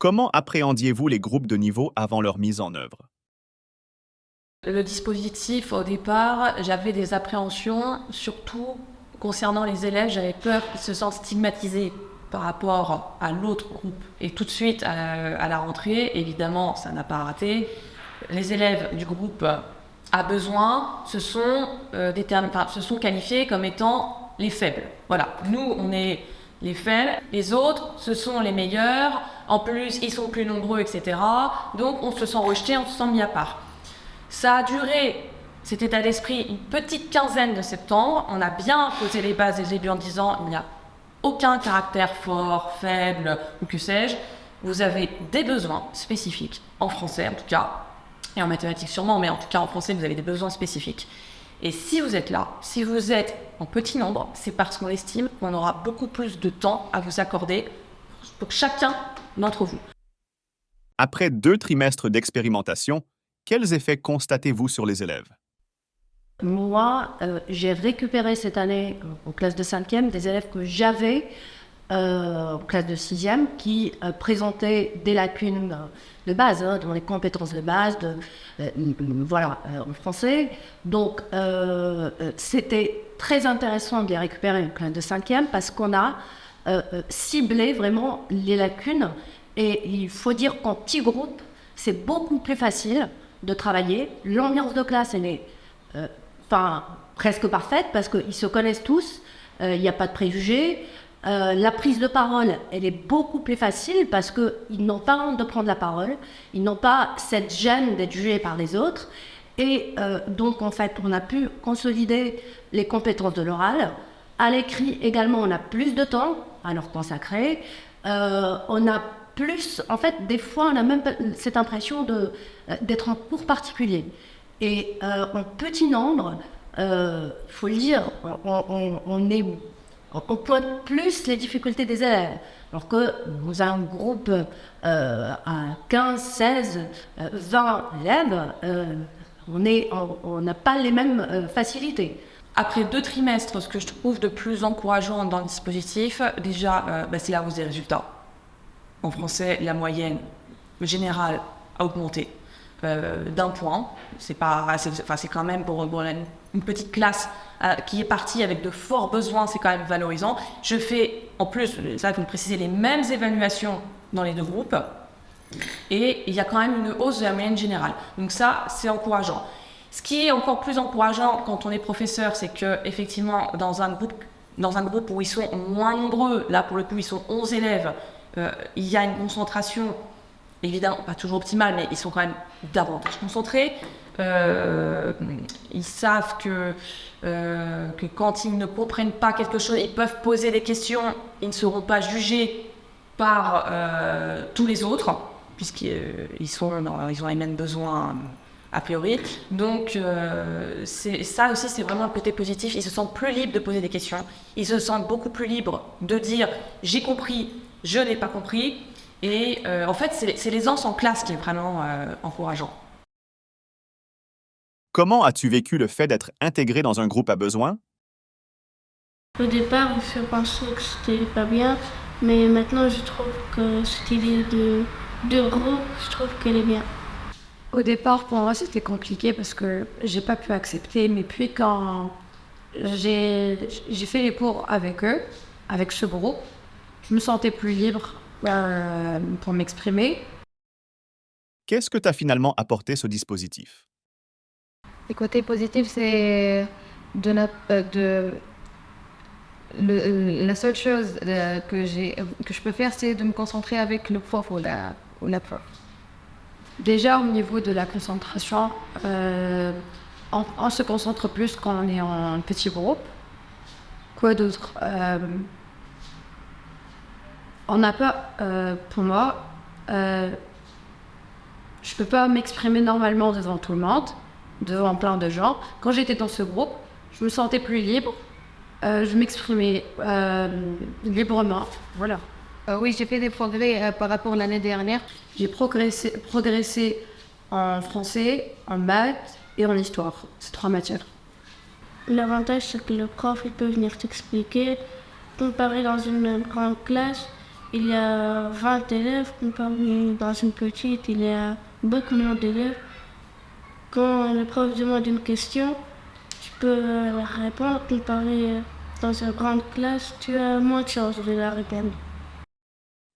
Comment appréhendiez-vous les groupes de niveau avant leur mise en œuvre? Le dispositif, au départ, j'avais des appréhensions, surtout concernant les élèves. J'avais peur qu'ils se sentent stigmatisés par rapport à l'autre groupe. Et tout de suite, à la rentrée, évidemment, ça n'a pas raté. Les élèves du groupe A besoin se sont qualifiés comme étant les faibles. Voilà, nous, on est les faibles, les autres, ce sont les meilleurs. En plus, ils sont plus nombreux, etc. Donc, on se sent rejeté, on se sent mis à part. Ça a duré, cet état d'esprit, une petite quinzaine de septembre. On a bien posé les bases dès le début en disant il n'y a aucun caractère fort, faible ou que sais-je. Vous avez des besoins spécifiques, en français en tout cas, et en mathématiques sûrement, mais en tout cas en français vous avez des besoins spécifiques. Et si vous êtes là, si vous êtes en petit nombre, c'est parce qu'on estime qu'on aura beaucoup plus de temps à vous accorder pour chacun d'entre vous. Après 2 trimestres d'expérimentation, quels effets constatez-vous sur les élèves? Moi, j'ai récupéré cette année, en classe de 5e, des élèves que j'avais en classe de 6e qui présentaient des lacunes de base, dans les compétences de base, en français. Donc, c'était très intéressant de les récupérer en classe de 5e parce qu'on a ciblé vraiment les lacunes. Et il faut dire qu'en petit groupe, c'est beaucoup plus facile de travailler. L'ambiance de classe, elle est presque parfaite parce qu'ils se connaissent tous, il n'y a pas de préjugés. La prise de parole, elle est beaucoup plus facile parce qu'ils n'ont pas honte de prendre la parole, ils n'ont pas cette gêne d'être jugés par les autres. Et donc, en fait, on a pu consolider les compétences de l'oral. À l'écrit également, on a plus de temps à leur consacrer. On a plus, en fait, des fois, on a même cette impression d'être en cours particulier. Et en petit nombre, faut le dire, on pointe plus les difficultés des élèves. Alors que nous avons un groupe à 15, 16, 20 élèves, on n'a pas les mêmes facilités. Après 2 trimestres, ce que je trouve de plus encourageant dans le dispositif, déjà, c'est la hausse des résultats. En français, la moyenne générale a augmenté d'1 point. C'est quand même pour une petite classe qui est partie avec de forts besoins, c'est quand même valorisant. Je fais, en plus, ça vous me précisez, les mêmes évaluations dans les 2 groupes. Et il y a quand même une hausse de la moyenne générale. Donc ça, c'est encourageant. Ce qui est encore plus encourageant quand on est professeur, c'est qu'effectivement, dans un groupe où ils sont moins nombreux, là pour le coup ils sont 11 élèves, il y a une concentration, évidemment pas toujours optimale, mais ils sont quand même davantage concentrés. Ils savent que quand ils ne comprennent pas quelque chose, ils peuvent poser des questions, ils ne seront pas jugés par tous les autres, puisqu'ils ont les mêmes besoins a priori. Donc ça aussi, c'est vraiment le côté positif. Ils se sentent plus libres de poser des questions. Ils se sentent beaucoup plus libres de dire « j'ai compris, je n'ai pas compris ». Et en fait, c'est l'aisance en classe qui est vraiment encourageant. Comment as-tu vécu le fait d'être intégré dans un groupe à besoins? Au départ, je pensais que c'était pas bien, mais maintenant je trouve que cette idée de groupe, je trouve qu'elle est bien. Au départ, pour moi, c'était compliqué parce que j'ai pas pu accepter. Mais puis quand j'ai fait les cours avec eux, avec ce groupe, je me sentais plus libre pour m'exprimer. Qu'est-ce que t'a finalement apporté ce dispositif? Les côtés positifs, c'est la seule chose que je peux faire, c'est de me concentrer avec le prof ou la prof. Déjà, au niveau de la concentration, on se concentre plus quand on est en petit groupe. Quoi d'autre? On n'a pas, pour moi, je peux pas m'exprimer normalement devant tout le monde, devant plein de gens. Quand j'étais dans ce groupe, je me sentais plus libre. Je m'exprimais librement. Voilà. Oui, j'ai fait des progrès par rapport à l'année dernière. J'ai progressé en français, en maths et en histoire. Ces 3 matières. L'avantage, c'est que le prof il peut venir t'expliquer. Comparé dans une grande classe, il y a 20 élèves, comparé dans une petite, il y a beaucoup moins d'élèves. Quand le prof demande une question, tu peux la répondre, comparé dans une grande classe, tu as moins de chances de la répondre.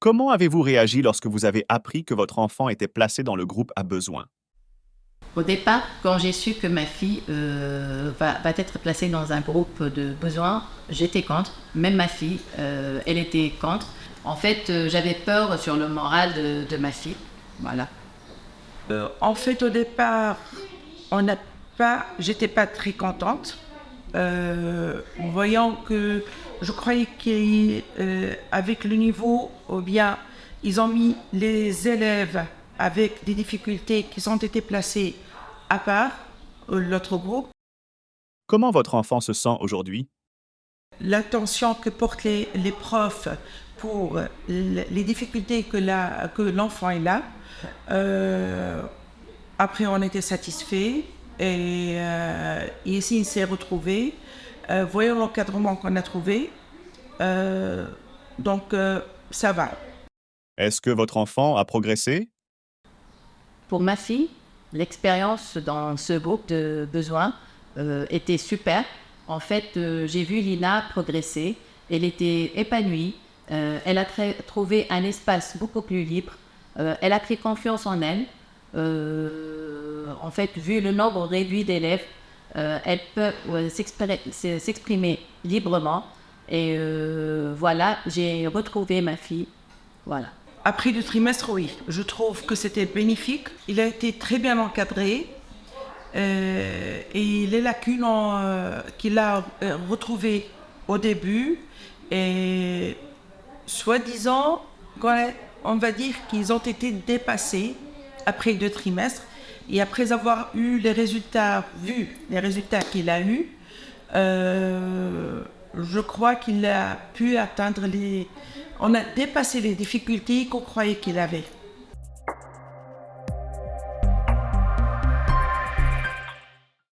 Comment avez-vous réagi lorsque vous avez appris que votre enfant était placé dans le groupe à besoins? Au départ, quand j'ai su que ma fille va être placée dans un groupe de besoins, j'étais contre. Même ma fille, elle était contre. En fait, j'avais peur sur le moral de ma fille. Voilà. En fait, au départ, j'étais pas très contente, voyant que je croyais qu'avec le niveau, ou bien ils ont mis les élèves avec des difficultés qui ont été placés à part l'autre groupe. Comment votre enfant se sent aujourd'hui? L'attention que portent les profs pour les difficultés que l'enfant est là. Après, on était satisfait et ici, il s'est retrouvé. Voyons l'encadrement qu'on a trouvé. Donc, ça va. Est-ce que votre enfant a progressé? Pour ma fille, l'expérience dans ce groupe de besoins était super. En fait, j'ai vu Lina progresser. Elle était épanouie. Elle a trouvé un espace beaucoup plus libre. Elle a pris confiance en elle. En fait, vu le nombre réduit d'élèves, elle peut s'exprimer librement. Et voilà, j'ai retrouvé ma fille. Voilà. Après le trimestre, oui, je trouve que c'était bénéfique. Il a été très bien encadré. Et les lacunes qu'il a retrouvées au début, et soi-disant, on va dire qu'ils ont été dépassés après 2 trimestres. Et après avoir vu les résultats qu'il a eus, je crois qu'il a pu atteindre on a dépassé les difficultés qu'on croyait qu'il avait.